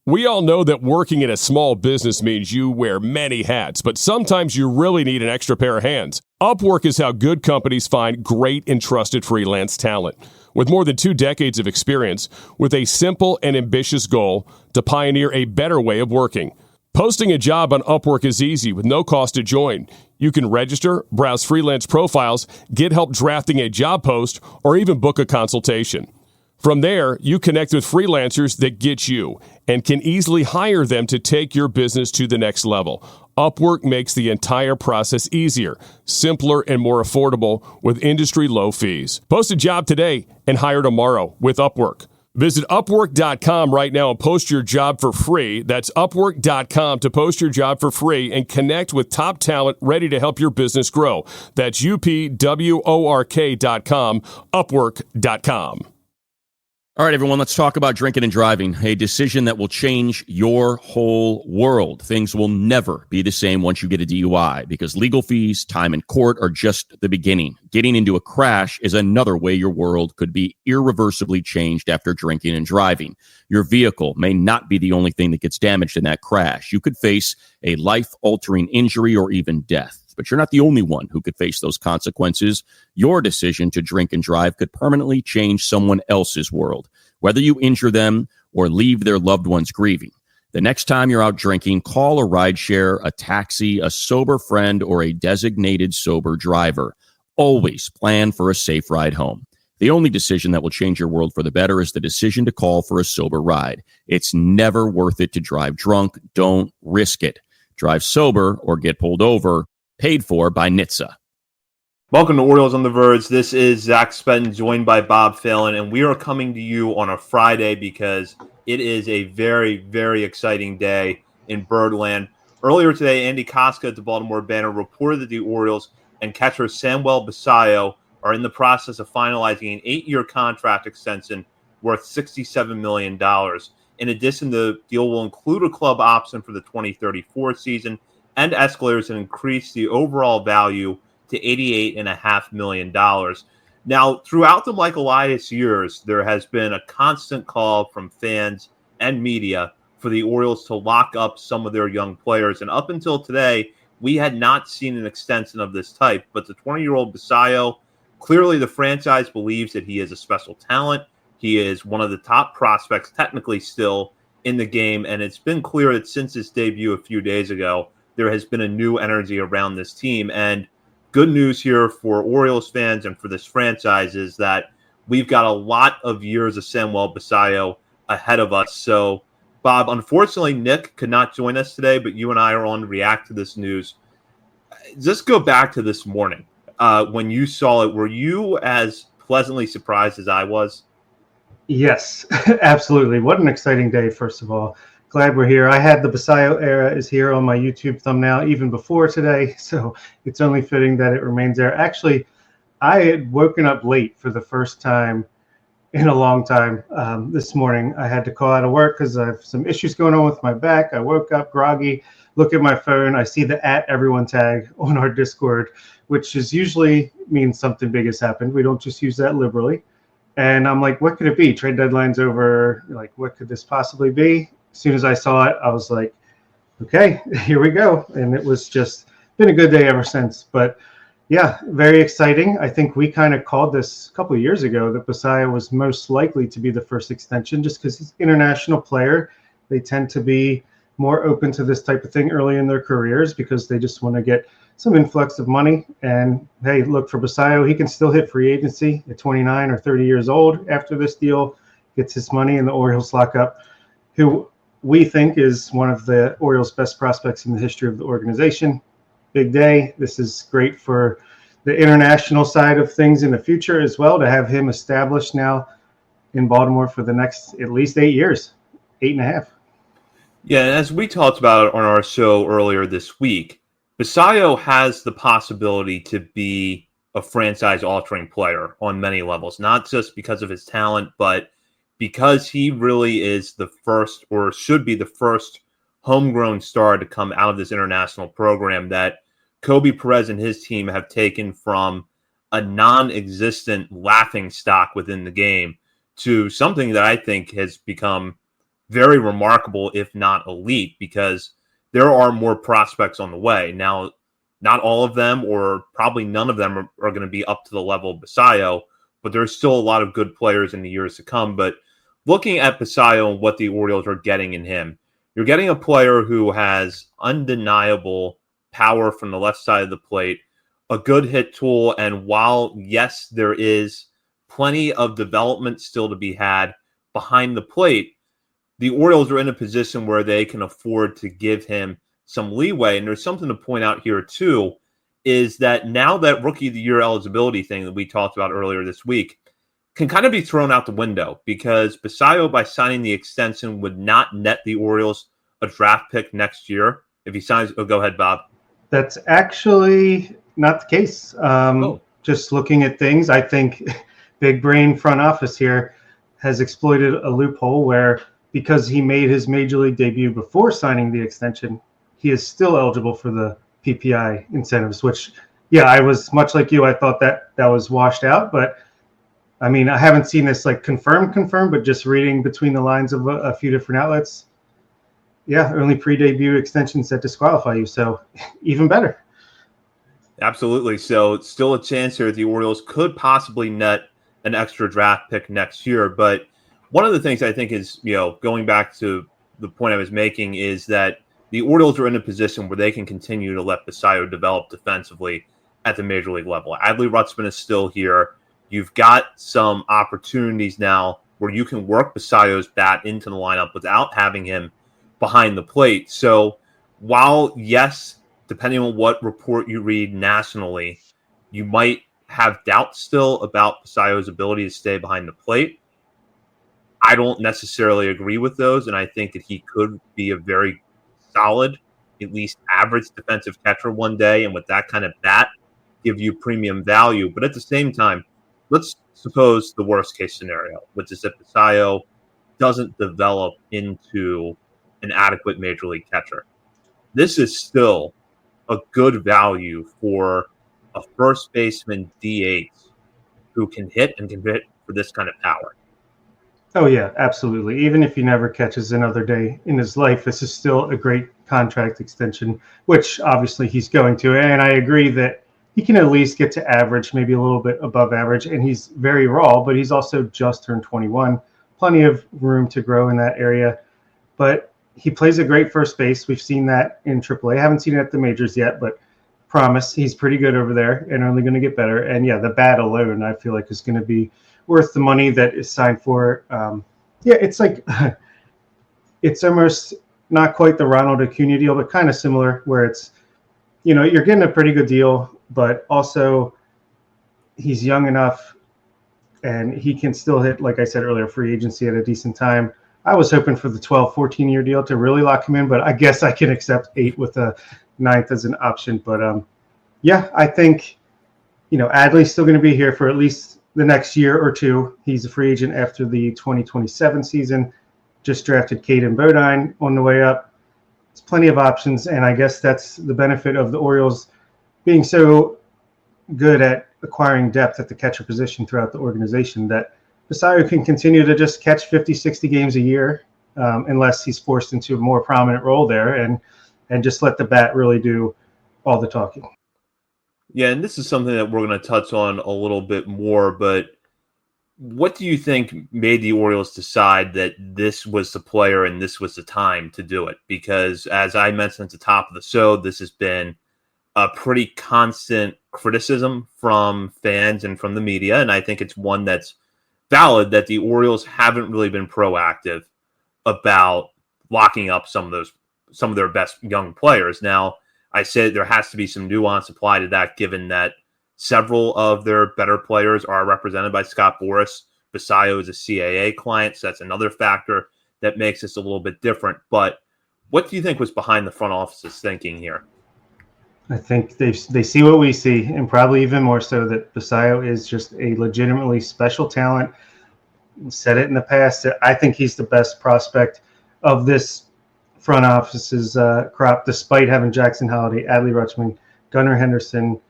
We all know that working in a small business means you wear many hats, but sometimes you really need an extra pair of hands. Upwork is how good companies find great and trusted freelance talent. With more than 2 decades of experience, with a simple and ambitious goal to pioneer a better way of working. Posting a job on Upwork is easy with no cost to join. You can register, browse freelance profiles, get help drafting a job post, or even book a consultation. From there, you connect with freelancers that get you and can easily hire them to take your business to the next level. Upwork makes the entire process easier, simpler, and more affordable with industry-low fees. Post a job today and hire tomorrow with Upwork. Visit Upwork.com right now and post your job for free. That's Upwork.com to post your job for free and connect with top talent ready to help your business grow. That's UPWORK.com, Upwork.com. All right, everyone, let's talk about drinking and driving, a decision that will change your whole world. Things will never be the same once you get a DUI because legal fees, time in court are just the beginning. Getting into a crash is another way your world could be irreversibly changed after drinking and driving. Your vehicle may not be the only thing that gets damaged in that crash. You could face a life-altering injury or even death. But you're not the only one who could face those consequences. Your decision to drink and drive could permanently change someone else's world, whether you injure them or leave their loved ones grieving. The next time you're out drinking, call a rideshare, a taxi, a sober friend, or a designated sober driver. Always plan for a safe ride home. The only decision that will change your world for the better is the decision to call for a sober ride. It's never worth it to drive drunk. Don't risk it. Drive sober or get pulled over. Paid for by NHTSA. Welcome to Orioles on the Verge. This is Zach Spettin, joined by Bob Phelan, and we are coming to you on a Friday because it is a very, very exciting day in Birdland. Earlier today, Andy Koska at the Baltimore Banner reported that the Orioles and catcher Samuel Basallo are in the process of finalizing an 8-year contract extension worth $67 million. In addition, the deal will include a club option for the 2034 season and escalators that increase the overall value to $88.5 million. Now, throughout the Mike Elias years, there has been a constant call from fans and media for the Orioles to lock up some of their young players. And up until today, we had not seen an extension of this type. But the 20-year-old Basallo, clearly the franchise believes that he is a special talent. He is one of the top prospects, technically still, in the game. And it's been clear that since his debut a few days ago, there has been a new energy around this team. And good news here for Orioles fans and for this franchise is that we've got a lot of years of Samuel Basallo ahead of us. So, Bob, unfortunately, Nick could not join us today, but you and I are on to react to this news. Just go back to this morning. When you saw it, were you as pleasantly surprised as I was? Yes, absolutely. What an exciting day, first of all. Glad we're here. I had the Basallo era is here on my YouTube thumbnail even before today, so it's only fitting that it remains there. Actually, I had woken up late for the first time in a long time this morning. I had to call out of work because I have some issues going on with my back. I woke up groggy, look at my phone. I see the @everyone tag on our Discord, which is usually means something big has happened. We don't just use that liberally. And I'm like, what could it be? Trade deadline's over. Like, what could this possibly be? As soon as I saw it, I was like, okay, here we go. And it was just been a good day ever since. But yeah, very exciting. I think we kind of called this a couple of years ago that Basallo was most likely to be the first extension just because he's an international player. They tend to be more open to this type of thing early in their careers because they just want to get some influx of money. And hey, look, for Basallo, he can still hit free agency at 29 or 30 years old after this deal, gets his money, and the Orioles lock up who we think is one of the Orioles' best prospects in the history of the organization. Big day. This is great for the international side of things in the future as well, to have him established now in Baltimore for the next at least 8 years, 8.5. Yeah, and as we talked about on our show earlier this week, Basallo has the possibility to be a franchise-altering player on many levels, not just because of his talent, but because he really is the first, or should be the first, homegrown star to come out of this international program that Kobe Perez and his team have taken from a non-existent laughing stock within the game to something that I think has become very remarkable, if not elite, because there are more prospects on the way. Now, not all of them, or probably none of them, are going to be up to the level of Basallo, but there's still a lot of good players in the years to come. But looking at Basallo and what the Orioles are getting in him, you're getting a player who has undeniable power from the left side of the plate, a good hit tool, and while, yes, there is plenty of development still to be had behind the plate, the Orioles are in a position where they can afford to give him some leeway. And there's something to point out here, too, is that now that Rookie of the Year eligibility thing that we talked about earlier this week can kind of be thrown out the window, because Basallo, by signing the extension, would not net the Orioles a draft pick next year. If he signs, go ahead, Bob. That's actually not the case. Just looking at things, I think big brain front office here has exploited a loophole where, because he made his major league debut before signing the extension, he is still eligible for the PPI incentives, which, yeah, I was much like you. I thought that was washed out, but I mean, I haven't seen this like confirmed, but just reading between the lines of a few different outlets, yeah, only pre-debut extensions that disqualify you. So even better. Absolutely. So it's still a chance here that the Orioles could possibly net an extra draft pick next year. But one of the things I think is, going back to the point I was making, is that the Orioles are in a position where they can continue to let Basallo develop defensively at the major league level. Adley Rutschman is still here. You've got some opportunities now where you can work Basallo's bat into the lineup without having him behind the plate. So while, yes, depending on what report you read nationally, you might have doubts still about Basallo's ability to stay behind the plate, I don't necessarily agree with those, and I think that he could be a very solid, at least average defensive catcher one day, and with that kind of bat, give you premium value. But at the same time, let's suppose the worst case scenario, which is that Basallo doesn't develop into an adequate major league catcher. This is still a good value for a first baseman DH who can hit and can hit for this kind of power. Oh, yeah, absolutely. Even if he never catches another day in his life, this is still a great contract extension, which obviously he's going to. And I agree that he can at least get to average, maybe a little bit above average. And he's very raw, but he's also just turned 21. Plenty of room to grow in that area. But he plays a great first base. We've seen that in AAA. I haven't seen it at the majors yet, but promise he's pretty good over there and only going to get better. And yeah, the bat alone, I feel like, is going to be worth the money that is signed for. It's like, it's almost not quite the Ronald Acuna deal, but kind of similar, where it's, you're getting a pretty good deal, but also he's young enough and he can still hit, like I said earlier, free agency at a decent time. I was hoping for the 12, 14-year deal to really lock him in, but I guess I can accept 8 with a 9th as an option. But I think, Adley's still going to be here for at least the next year or two. He's a free agent after the 2027 season. Just drafted Caden Bodine on the way up. It's plenty of options, and I guess that's the benefit of the Orioles being so good at acquiring depth at the catcher position throughout the organization, that Basallo can continue to just catch 50, 60 games a year, unless he's forced into a more prominent role there, and just let the bat really do all the talking. Yeah, and this is something that we're going to touch on a little bit more, but what do you think made the Orioles decide that this was the player and this was the time to do it? Because as I mentioned at the top of the show, this has been a pretty constant criticism from fans and from the media, and I think it's one that's valid, that the Orioles haven't really been proactive about locking up some of their best young players. Now, I said there has to be some nuance applied to that, given that several of their better players are represented by Scott Boras. Basallo is a CAA client, so that's another factor that makes this a little bit different. But what do you think was behind the front office's thinking here? I think they see what we see, and probably even more so, that Basallo is just a legitimately special talent. Said it in the past. I think he's the best prospect of this front office's crop, despite having Jackson Holliday, Adley Rutschman, Gunnar Henderson,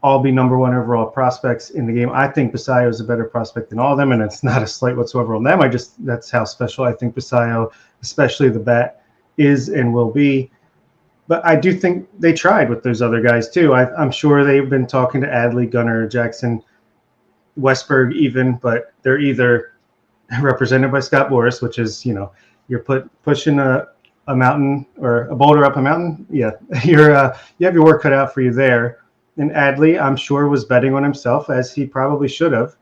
all be number one overall prospects in the game. I think Basallo is a better prospect than all of them, and it's not a slight whatsoever on them. That's how special I think Basallo, especially the bat, is and will be. But I do think they tried with those other guys too. I'm sure they've been talking to Adley, Gunnar, Jackson, Westberg even, but they're either represented by Scott Boras, which is, you're pushing a mountain or a boulder up a mountain. Yeah, you have your work cut out for you there. And Adley, I'm sure, was betting on himself, as he probably should have.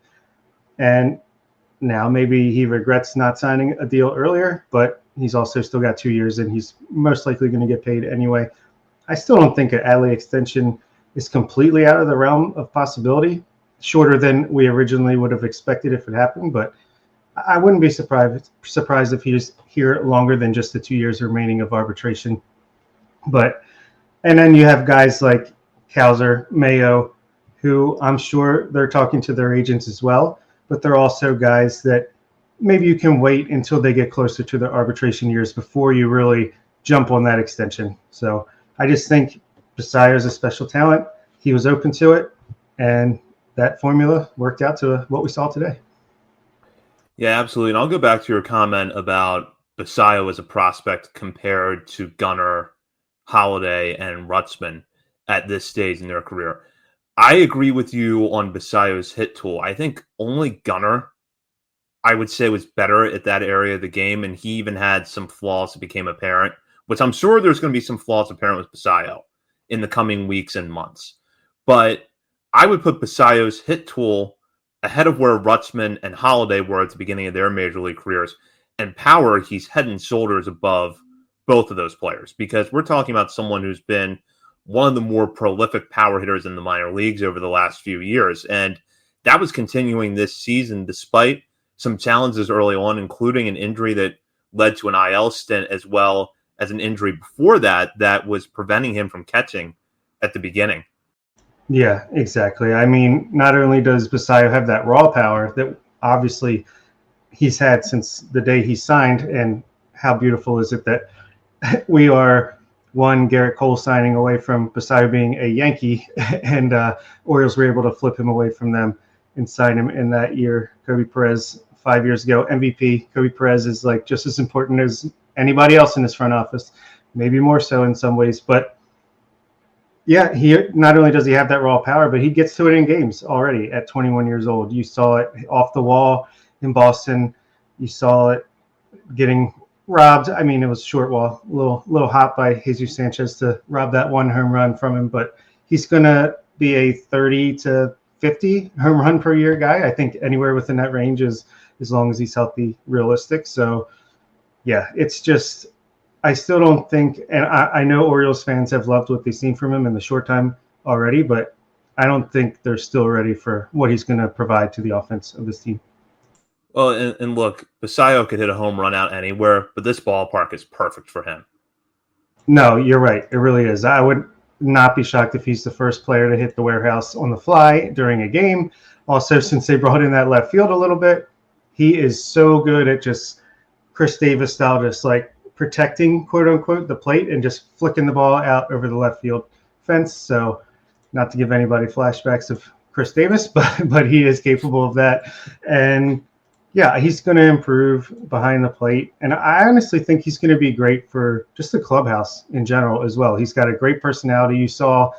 And now maybe he regrets not signing a deal earlier, but he's also still got 2 years, and he's most likely going to get paid anyway. I still don't think an Adley extension is completely out of the realm of possibility, shorter than we originally would have expected if it happened. But I wouldn't be surprised if he was here longer than just the 2 years remaining of arbitration. And then you have guys like Cowser, Mayo, who I'm sure they're talking to their agents as well, but they're also guys that maybe you can wait until they get closer to their arbitration years before you really jump on that extension. So I just think Basallo is a special talent. He was open to it, and that formula worked out to what we saw today. Yeah, absolutely. And I'll go back to your comment about Basallo as a prospect compared to Gunnar, Holiday, and Rutzman at this stage in their career. I agree with you on Basallo's hit tool. I think only Gunnar, I would say, was better at that area of the game, and he even had some flaws that became apparent, which I'm sure there's going to be some flaws apparent with Basallo in the coming weeks and months. But I would put Basallo's hit tool ahead of where Rutzman and Holiday were at the beginning of their major league careers. And power, he's head and shoulders above both of those players, because we're talking about someone who's been one of the more prolific power hitters in the minor leagues over the last few years. And that was continuing this season despite some challenges early on, including an injury that led to an IL stint, as well as an injury before that was preventing him from catching at the beginning. Yeah, exactly. I mean, not only does Basallo have that raw power that obviously he's had since the day he signed, and how beautiful is it that we are one Garrett Cole signing away from Basallo being a Yankee, and Orioles were able to flip him away from them and sign him in that year. Kobe Perez, 5 years ago, MVP. Kobe Perez is like just as important as anybody else in his front office, maybe more so in some ways. But yeah, he not only does he have that raw power, but he gets to it in games already at 21 years old. You saw it off the wall in Boston. You saw it getting robbed. I mean, it was short wall, little hot by Jesus Sanchez to rob that one home run from him. But he's going to be a 30 to 50 home run per year guy. I think anywhere within that range is, as long as he's healthy, realistic. So yeah, it's just, I still don't think, and I know Orioles fans have loved what they've seen from him in the short time already, but I don't think they're still ready for what he's going to provide to the offense of this team. Well, and look, Basallo could hit a home run out anywhere, but this ballpark is perfect for him. No, you're right. It really is. I would not be shocked if he's the first player to hit the warehouse on the fly during a game. Also, since they brought in that left field a little bit, he is so good at just Chris Davis style, just like protecting, quote unquote, the plate and just flicking the ball out over the left field fence. So not to give anybody flashbacks of Chris Davis, but he is capable of that. And yeah, he's going to improve behind the plate. And I honestly think he's going to be great for just the clubhouse in general as well. He's got a great personality. You saw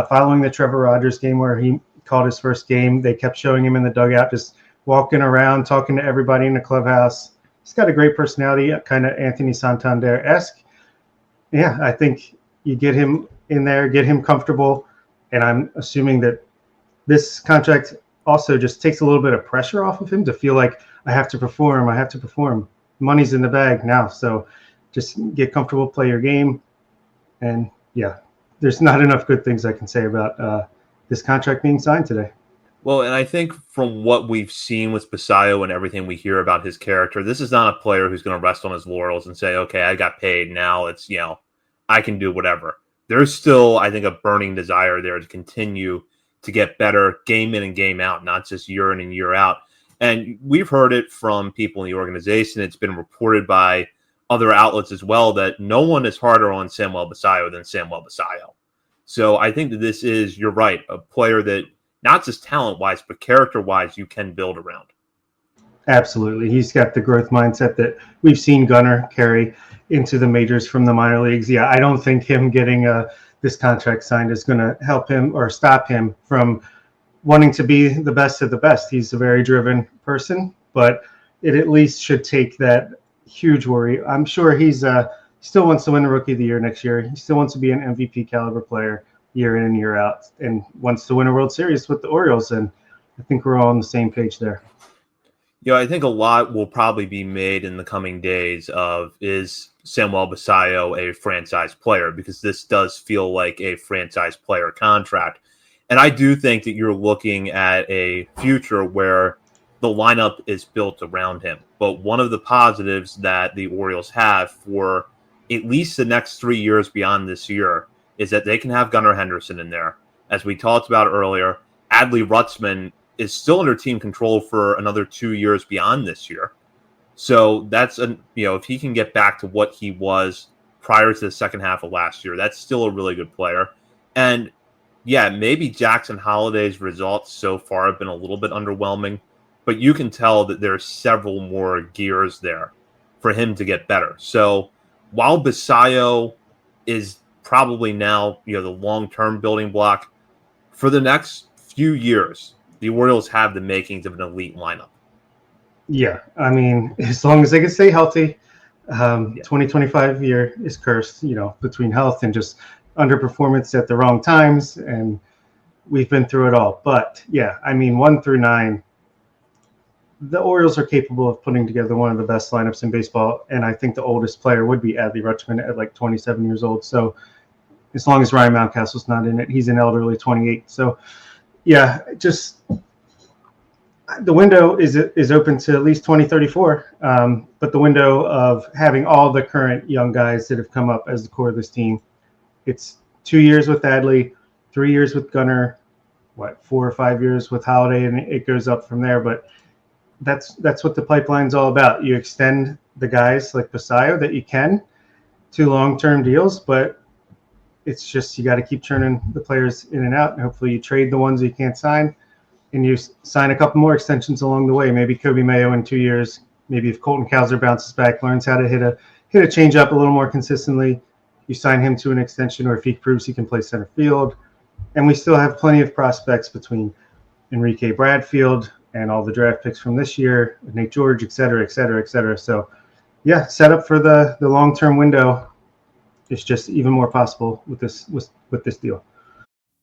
following the Trevor Rogers game where he called his first game, they kept showing him in the dugout, just walking around, talking to everybody in the clubhouse. He's got a great personality, kind of Anthony Santander-esque. Yeah, I think you get him in there, get him comfortable. And I'm assuming that this contract also just takes a little bit of pressure off of him to feel like I have to perform. Money's in the bag now. So just get comfortable, play your game. And yeah, there's not enough good things I can say about this contract being signed today. Well, and I think from what we've seen with Basallo and everything we hear about his character, this is not a player who's going to rest on his laurels and say, okay, I got paid. Now it's, I can do whatever. There's still, I think, a burning desire there to continue to get better game in and game out, not just year in and year out. And we've heard it from people in the organization. It's been reported by other outlets as well that no one is harder on Samuel Basallo than Samuel Basallo. So I think that this is, you're right, a player that not just talent-wise, but character-wise, you can build around. Absolutely. He's got the growth mindset that we've seen Gunnar carry into the majors from the minor leagues. Yeah, I don't think him getting this contract signed is going to help him or stop him from wanting to be the best of the best. He's a very driven person, but it at least should take that huge worry. I'm sure he's still wants to win the Rookie of the Year next year. He still wants to be an MVP caliber player year in and year out, and wants to win a World Series with the Orioles. And I think we're all on the same page there. I think a lot will probably be made in the coming days of, is Samuel Basallo a franchise player? Because this does feel like a franchise player contract. And I do think that you're looking at a future where the lineup is built around him. But one of the positives that the Orioles have for at least the next 3 years beyond this year is that they can have Gunnar Henderson in there. As we talked about earlier, Adley Rutschman is still under team control for another 2 years beyond this year. So that's, if he can get back to what he was prior to the second half of last year, that's still a really good player. And yeah, maybe Jackson Holliday's results so far have been a little bit underwhelming, but you can tell that there's several more gears there for him to get better. So while Basallo is probably now, the long-term building block, for the next few years, the Orioles have the makings of an elite lineup. Yeah, I mean, as long as they can stay healthy, 2025 year is cursed, between health and just underperformance at the wrong times, and we've been through it all. But yeah, I mean, 1 through 9, the Orioles are capable of putting together one of the best lineups in baseball, and I think the oldest player would be Adley Rutschman at like 27 years old. So as long as Ryan Mountcastle's not in it, he's an elderly 28. So yeah, just the window is open to at least 2034. But the window of having all the current young guys that have come up as the core of this team, it's 2 years with Adley, 3 years with Gunnar, 4 or 5 years with Holliday, and it goes up from there. But that's what the pipeline's all about. You extend the guys like Basallo that you can to long-term deals, but it's just you got to keep churning the players in and out, and hopefully you trade the ones you can't sign, and you sign a couple more extensions along the way. Maybe Kobe Mayo in 2 years. Maybe if Colton Cowser bounces back, learns how to hit a change up a little more consistently, you sign him to an extension, or if he proves he can play center field. And we still have plenty of prospects between Enrique Bradfield and all the draft picks from this year, Nate George, et cetera, et cetera, et cetera. So yeah, set up for the long-term window. It's just even more possible with this deal.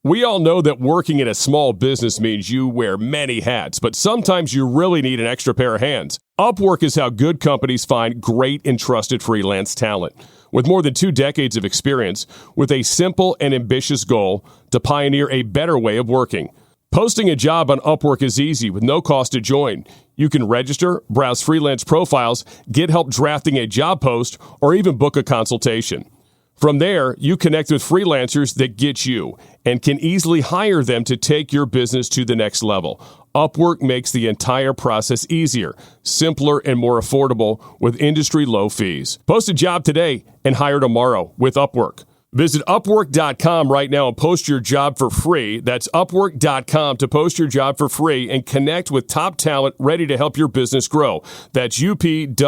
We all know that working in a small business means you wear many hats, but sometimes you really need an extra pair of hands. Upwork is how good companies find great and trusted freelance talent. With more than 2 decades of experience, with a simple and ambitious goal to pioneer a better way of working. Posting a job on Upwork is easy with no cost to join. You can register, browse freelance profiles, get help drafting a job post, or even book a consultation. From there, you connect with freelancers that get you and can easily hire them to take your business to the next level. Upwork makes the entire process easier, simpler, and more affordable with industry-low fees. Post a job today and hire tomorrow with Upwork. Visit Upwork.com right now and post your job for free. That's Upwork.com to post your job for free and connect with top talent ready to help your business grow. That's UPWORK.com,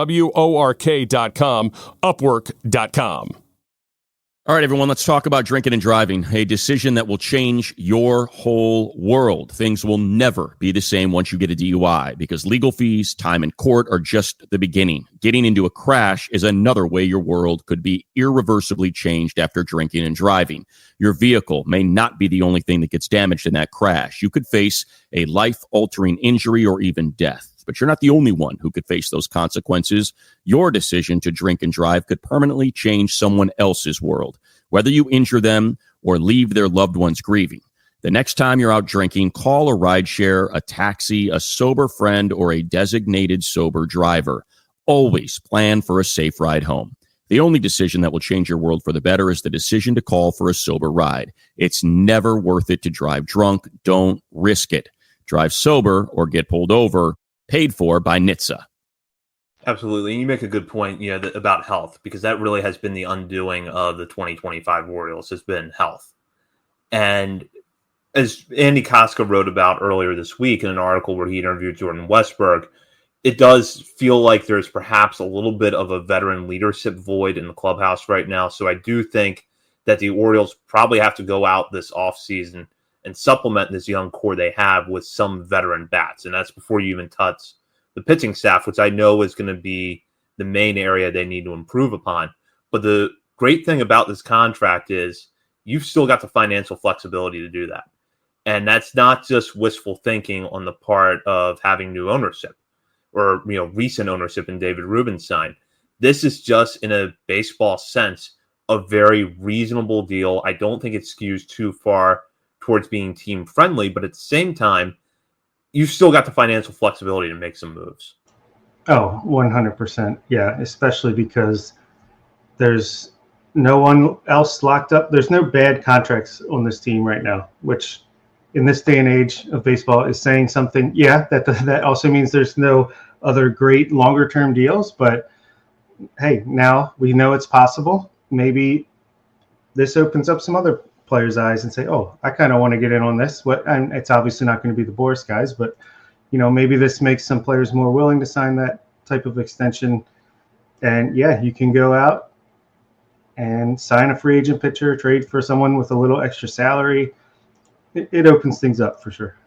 Upwork.com. All right, everyone, let's talk about drinking and driving, a decision that will change your whole world. Things will never be the same once you get a DUI because legal fees, time in court are just the beginning. Getting into a crash is another way your world could be irreversibly changed after drinking and driving. Your vehicle may not be the only thing that gets damaged in that crash. You could face a life-altering injury or even death. But you're not the only one who could face those consequences. Your decision to drink and drive could permanently change someone else's world, whether you injure them or leave their loved ones grieving. The next time you're out drinking, call a rideshare, a taxi, a sober friend, or a designated sober driver. Always plan for a safe ride home. The only decision that will change your world for the better is the decision to call for a sober ride. It's never worth it to drive drunk. Don't risk it. Drive sober or get pulled over. Paid for by NHTSA. Absolutely. And you make a good point, about health, because that really has been the undoing of the 2025 Orioles, has been health. And as Andy Koska wrote about earlier this week in an article where he interviewed Jordan Westberg, it does feel like there's perhaps a little bit of a veteran leadership void in the clubhouse right now. So I do think that the Orioles probably have to go out this offseason and supplement this young core they have with some veteran bats. And that's before you even touch the pitching staff, which I know is going to be the main area they need to improve upon. But the great thing about this contract is you've still got the financial flexibility to do that. And that's not just wishful thinking on the part of having new ownership or recent ownership in David Rubenstein. This is just, in a baseball sense, a very reasonable deal. I don't think it skews too far towards being team friendly, but at the same time, you've still got the financial flexibility to make some moves. Oh, 100%. Yeah, especially because there's no one else locked up. There's no bad contracts on this team right now, which in this day and age of baseball is saying something. Yeah, that also means there's no other great longer term deals, but hey, now we know it's possible. Maybe this opens up some other players' eyes and say, oh, I kind of want to get in on this. And it's obviously not going to be the Boris guys, but maybe this makes some players more willing to sign that type of extension. And yeah, you can go out and sign a free agent pitcher, trade for someone with a little extra salary. It opens things up for sure.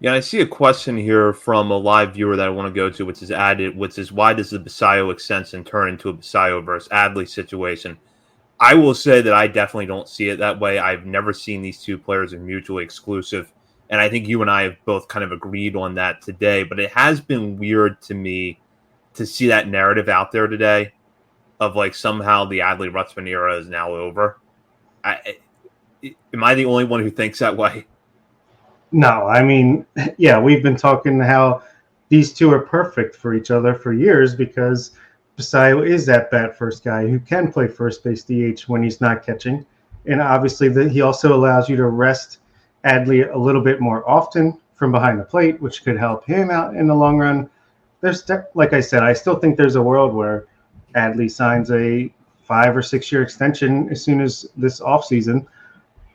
Yeah, I see a question here from a live viewer that I want to go to, which is why does the Basallo extension turn into a Basallo versus Adley situation? I will say that I definitely don't see it that way. I've never seen these two players as mutually exclusive, and I think you and I have both kind of agreed on that today. But it has been weird to me to see that narrative out there today of like somehow the Adley Rutschman era is now over. Am I the only one who thinks that way? No, I mean, yeah, we've been talking how these two are perfect for each other for years because Basallo is that bat first guy who can play first base DH when he's not catching. And obviously he also allows you to rest Adley a little bit more often from behind the plate, which could help him out in the long run. Like I said, I still think there's a world where Adley signs a 5 or 6 year extension as soon as this offseason.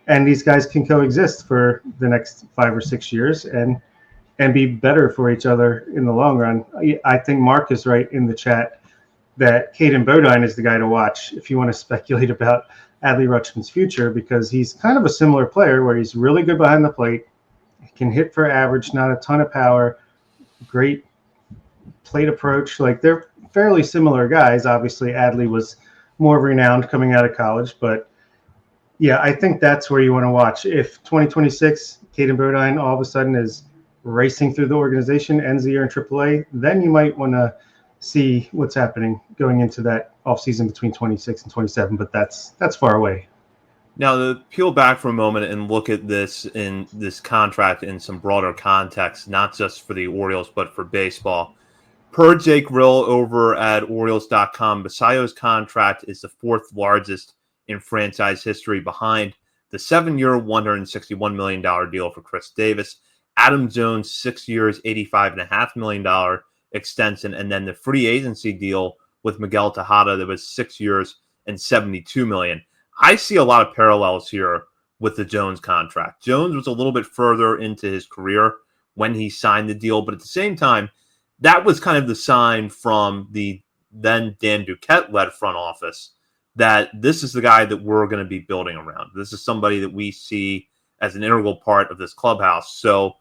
And these guys can coexist for the next 5 or 6 years and be better for each other in the long run. I think Mark is right in the chat that Caden Bodine is the guy to watch if you want to speculate about Adley Rutschman's future, because he's kind of a similar player where he's really good behind the plate, can hit for average, not a ton of power, great plate approach. Like, they're fairly similar guys. Obviously, Adley was more renowned coming out of college, but yeah, I think that's where you want to watch. If 2026, Caden Bodine all of a sudden is racing through the organization, ends the year in AAA, then you might want to see what's happening going into that offseason between 26 and 27, but that's far away. Now, to peel back for a moment and look at this contract in some broader context, not just for the Orioles, but for baseball. Per Jake Rill over at Orioles.com, Basallo's contract is the fourth largest in franchise history, behind the 7-year, $161 million deal for Chris Davis, Adam Jones, 6 years, $85.5 million extension, and then the free agency deal with Miguel Tejada that was 6 years and $72 million. I see a lot of parallels here with the Jones contract. Jones was a little bit further into his career when he signed the deal, but at the same time, that was kind of the sign from the then Dan Duquette-led front office that this is the guy that we're going to be building around. This is somebody that we see as an integral part of this clubhouse. So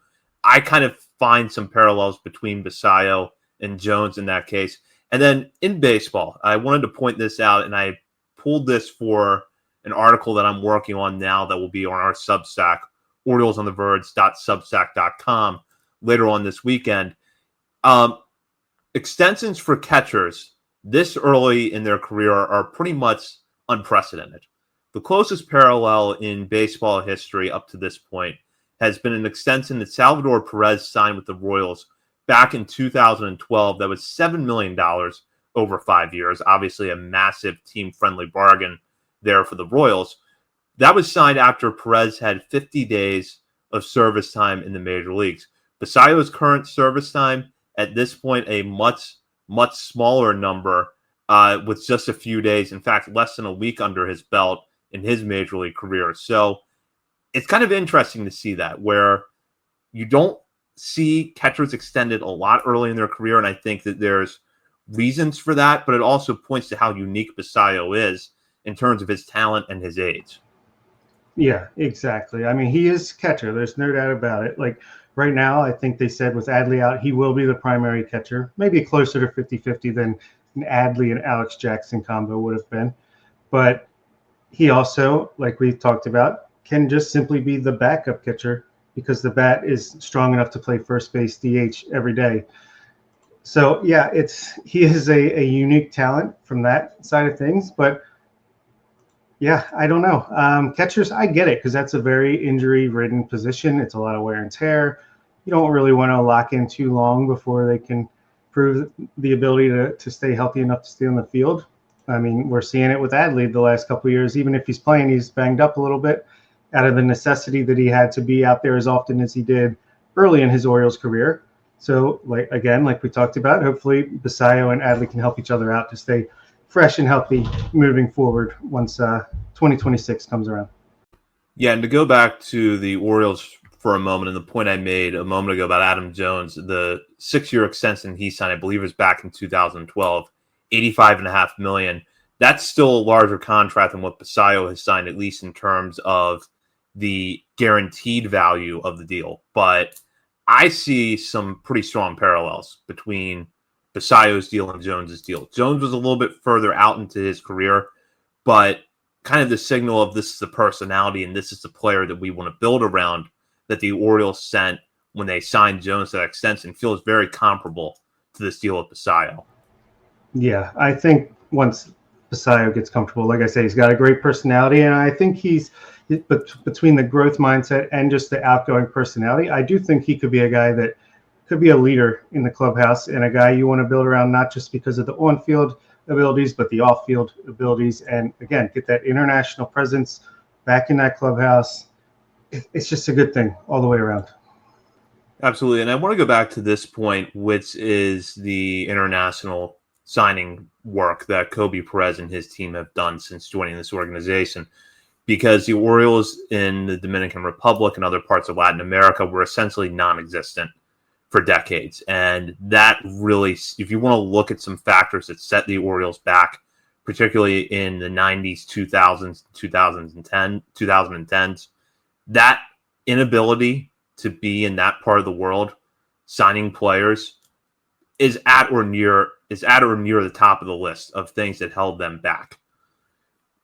I kind of find some parallels between Basallo and Jones in that case. And then in baseball, I wanted to point this out, and I pulled this for an article that I'm working on now that will be on our Substack, oriolesontheverge.substack.com, later on this weekend. Extensions for catchers this early in their career are pretty much unprecedented. The closest parallel in baseball history up to this point has been an extension that Salvador Perez signed with the Royals back in 2012 that was $7 million over 5 years. Obviously a massive team-friendly bargain there for the Royals. That was signed after Perez had 50 days of service time in the major leagues. Basallo's current service time at this point, a much smaller number with just a few days. In fact, less than a week under his belt in his major league career. So it's kind of interesting to see that, where you don't see catchers extended a lot early in their career, and I think that there's reasons for that, but it also points to how unique Basallo is in terms of his talent and his age. Yeah, exactly. I mean, he is catcher. There's no doubt about it. Like right now, I think they said with Adley out, he will be the primary catcher, maybe closer to 50-50 than an Adley and Alex Jackson combo would have been. But he also, like we talked about, can just simply be the backup catcher because the bat is strong enough to play first base DH every day. So yeah, he is a unique talent from that side of things. But yeah, I don't know. Catchers, I get it because that's a very injury-ridden position. It's a lot of wear and tear. You don't really want to lock in too long before they can prove the ability to stay healthy enough to stay on the field. I mean, we're seeing it with Adley the last couple of years. Even if he's playing, he's banged up a little bit out of the necessity that he had to be out there as often as he did early in his Orioles career. So, like we talked about, hopefully Basallo and Adley can help each other out to stay fresh and healthy moving forward once 2026 comes around. Yeah, and to go back to the Orioles for a moment, and the point I made a moment ago about Adam Jones, the 6-year extension he signed, I believe, was back in 2012, $85.5 million. That's still a larger contract than what Basallo has signed, at least in terms of the guaranteed value of the deal. But I see some pretty strong parallels between Basallo's deal and Jones's deal. Jones was a little bit further out into his career, but kind of the signal of this is the personality and this is the player that we want to build around that the Orioles sent when they signed Jones to that extension feels very comparable to this deal with Basallo. Yeah, I think once Basallo gets comfortable, like I say, he's got a great personality, and I think between the growth mindset and just the outgoing personality, I do think he could be a guy that could be a leader in the clubhouse and a guy you want to build around, not just because of the on-field abilities, but the off-field abilities. And again, get that international presence back in that clubhouse. It's just a good thing all the way around. Absolutely. And I want to go back to this point, which is the international signing work that Kobe Perez and his team have done since joining this organization, because the Orioles in the Dominican Republic and other parts of Latin America were essentially non-existent for decades. And that really, if you want to look at some factors that set the Orioles back, particularly in the 90s, 2000s, 2010s, that inability to be in that part of the world signing players is at or near the top of the list of things that held them back.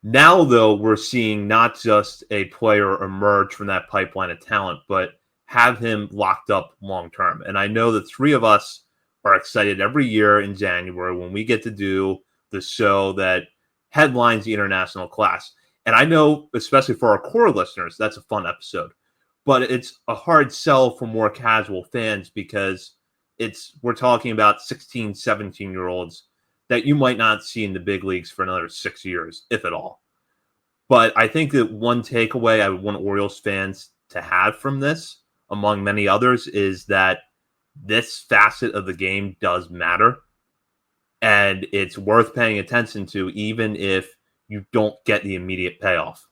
Now, though, we're seeing not just a player emerge from that pipeline of talent, but have him locked up long term. And I know the three of us are excited every year in January when we get to do the show that headlines the international class. And I know, especially for our core listeners, that's a fun episode. But it's a hard sell for more casual fans because we're talking about 16, 17-year-olds that you might not see in the big leagues for another 6 years, if at all. But I think that one takeaway I would want Orioles fans to have from this, among many others, is that this facet of the game does matter. And it's worth paying attention to, even if you don't get the immediate payoff.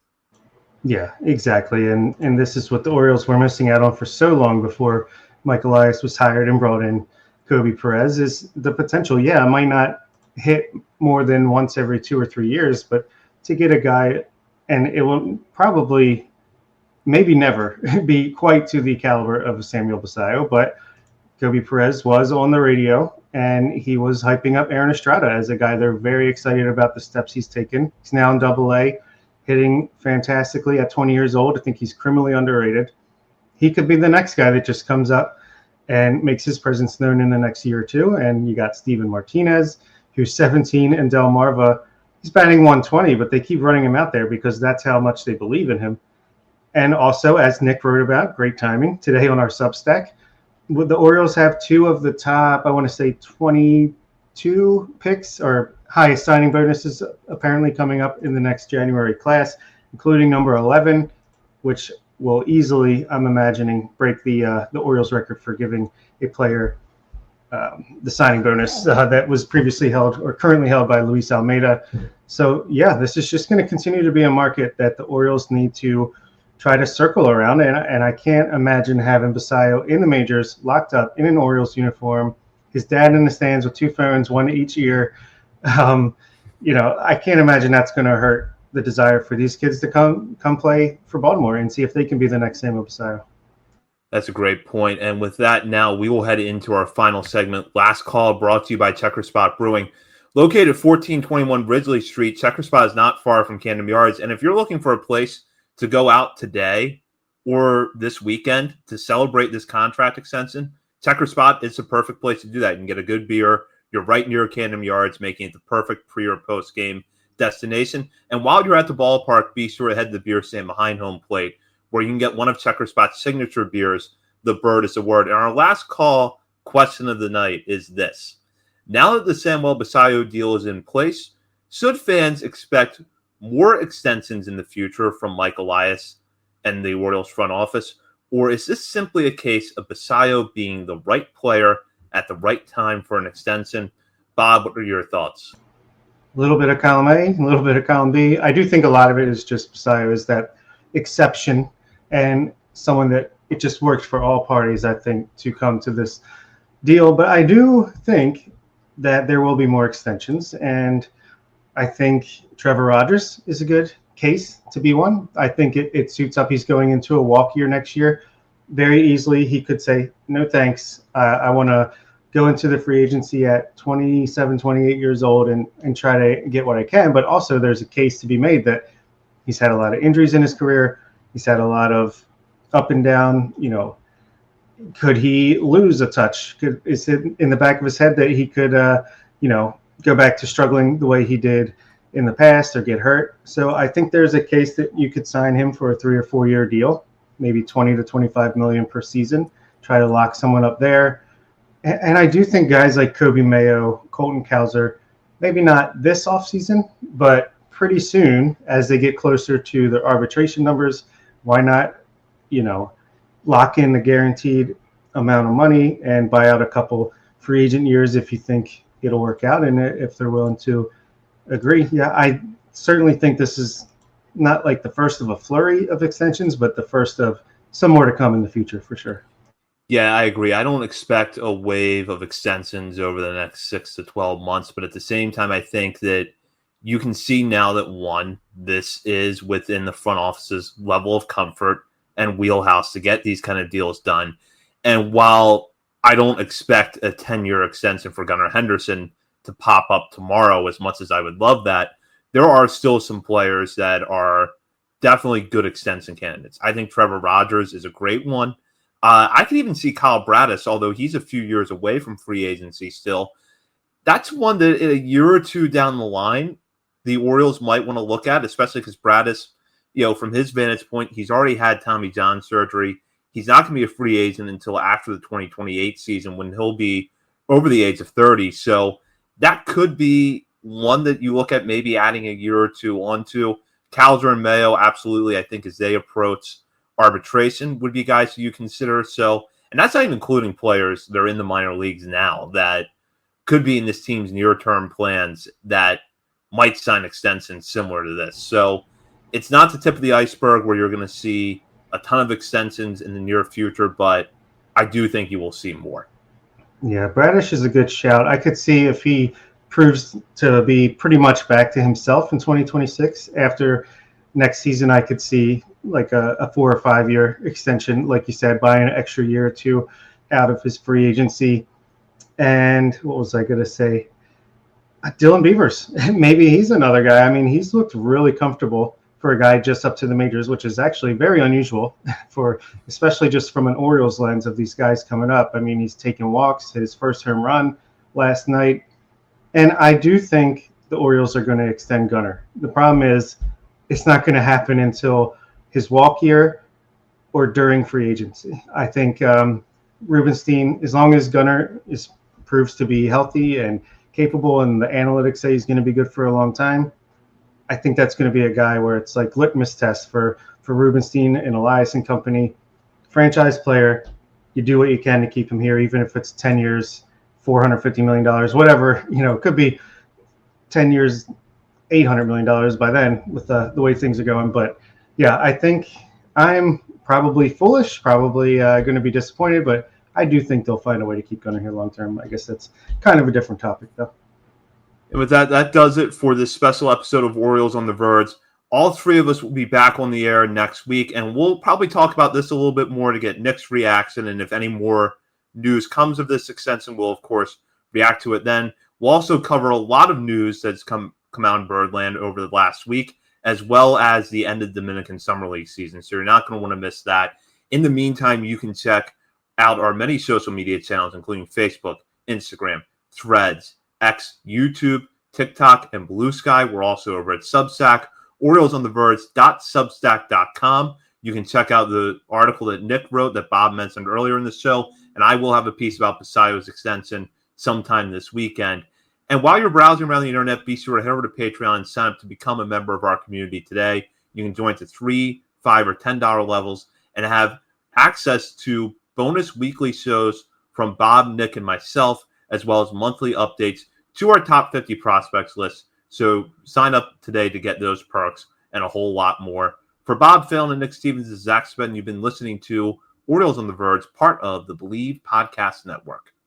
Yeah, exactly. And this is what the Orioles were missing out on for so long before Mike Elias was hired and brought in Kobe Perez, is the potential. Yeah, it might not hit more than once every 2 or 3 years, but to get a guy, and it will probably maybe never be quite to the caliber of Samuel Basallo, but Kobe Perez was on the radio and he was hyping up Aaron Estrada as a guy they're very excited about the steps he's taken. He's now in Double-A, hitting fantastically at 20 years old. I think he's criminally underrated. He could be the next guy that just comes up and makes his presence known in the next year or two. And you got Steven Martinez, who's 17, and Delmarva. He's batting 120, but they keep running him out there because that's how much they believe in him. And also, as Nick wrote about, great timing, today on our Substack, the Orioles have 2 of the top, I want to say 22 picks or highest signing bonuses apparently coming up in the next January class, including number 11, which will easily, I'm imagining, break the Orioles record for giving a player the signing bonus that was previously held or currently held by Luis Almeida. So, yeah, this is just going to continue to be a market that the Orioles need to try to circle around. And I can't imagine having Basallo in the majors, locked up in an Orioles uniform, his dad in the stands with two phones, one to each ear. I can't imagine that's going to hurt the desire for these kids to come play for Baltimore and see if they can be the next Samuel Basallo. That's a great point. And with that, now we will head into our final segment. Last call brought to you by Checker Spot Brewing. Located at 1421 Ridgely Street, Checker Spot is not far from Camden Yards. And if you're looking for a place to go out today or this weekend to celebrate this contract extension, Checker Spot is the perfect place to do that. You can get a good beer. You're right near Camden Yards, making it the perfect pre- or post-game destination. And while you're at the ballpark, be sure to head to the beer stand behind home plate, where you can get one of Checker Spot's signature beers, the Bird is the Word. And our last call question of the night is this. Now that the Samuel Basallo deal is in place, should fans expect more extensions in the future from Mike Elias and the Orioles front office? Or is this simply a case of Basallo being the right player at the right time for an extension? Bob, what are your thoughts? A little bit of column A, a little bit of column B. I do think a lot of it is just Basallo is that exception and someone that it just worked for all parties, I think, to come to this deal. But I do think that there will be more extensions, and I think Trevor Rogers is a good case to be one. I think it suits up. He's going into a walk year next year. Very easily, he could say, no thanks. I want to go into the free agency at 27, 28 years old and try to get what I can. But also there's a case to be made that he's had a lot of injuries in his career. He's had a lot of up and down, could he lose a touch? Is it in the back of his head that he could, go back to struggling the way he did in the past or get hurt? So I think there's a case that you could sign him for a 3 or 4 year deal, maybe 20 to 25 million per season, try to lock someone up there. And I do think guys like Kobe Mayo, Colton Cowser, maybe not this offseason, but pretty soon as they get closer to their arbitration numbers, why not, lock in the guaranteed amount of money and buy out a couple free agent years if you think it'll work out and if they're willing to agree. Yeah, I certainly think this is not like the first of a flurry of extensions, but the first of some more to come in the future for sure. Yeah, I agree. I don't expect a wave of extensions over the next 6 to 12 months, but at the same time, I think that you can see now that, one, this is within the front office's level of comfort and wheelhouse to get these kind of deals done. And while I don't expect a 10-year extension for Gunnar Henderson to pop up tomorrow as much as I would love that, there are still some players that are definitely good extension candidates. I think Trevor Rogers is a great one. I could even see Kyle Bradis, although he's a few years away from free agency still. That's one that in a year or two down the line, the Orioles might want to look at, especially because Bradis, from his vantage point, he's already had Tommy John surgery. He's not going to be a free agent until after the 2028 season when he'll be over the age of 30. So that could be one that you look at maybe adding a year or two onto. Cowser and Mayo, absolutely, I think as they approach arbitration would be guys who you consider. So, and that's not even including players that are in the minor leagues now that could be in this team's near-term plans that might sign extensions similar to this. So it's not the tip of the iceberg where you're going to see a ton of extensions in the near future, but I do think you will see more. Yeah, Bradish is a good shout. I could see if he proves to be pretty much back to himself in 2026. After next season, I could see like a 4 or 5 year extension, like you said, buying an extra year or two out of his free agency. And what was I going to say? Dylan Beavers. Maybe he's another guy. I mean, he's looked really comfortable for a guy just up to the majors, which is actually very unusual for, especially just from an Orioles lens of these guys coming up. I mean, he's taking walks, hit his first home run last night. And I do think the Orioles are going to extend Gunnar. The problem is it's not going to happen until his walk year or during free agency. I think Rubenstein, as long as Gunnar proves to be healthy and capable and the analytics say he's going to be good for a long time, I think that's going to be a guy where it's like litmus test for Rubenstein and Elias and company. Franchise player, you do what you can to keep him here, even if it's 10 years, $450 million, whatever, it could be 10 years, $800 million by then with the way things are going. But yeah, I think I'm probably foolish, probably going to be disappointed, but I do think they'll find a way to keep Gunnar here long term. I guess that's kind of a different topic, though. And with that, that does it for this special episode of Orioles on the Verge. All three of us will be back on the air next week, and we'll probably talk about this a little bit more to get Nick's reaction. And if any more news comes of this extension, we'll, of course, react to it then. We'll also cover a lot of news that's come out in Birdland over the last week, as well as the end of the Dominican Summer League season. So you're not going to want to miss that. In the meantime, you can check out our many social media channels, including Facebook, Instagram, Threads, X, YouTube, TikTok, and Blue Sky. We're also over at Substack, OriolesOnTheVerge.substack.com. You can check out the article that Nick wrote that Bob mentioned earlier in the show, and I will have a piece about Basallo's extension sometime this weekend. And while you're browsing around the internet, be sure to head over to Patreon and sign up to become a member of our community today. You can join to $3, $5, or $10 levels and have access to bonus weekly shows from Bob, Nick, and myself, as well as monthly updates to our top 50 prospects list. So sign up today to get those perks and a whole lot more. For Bob Phelan and Nick Stevens, this is Zach Spedden. You've been listening to Orioles on the Verge, part of the Believe Podcast Network.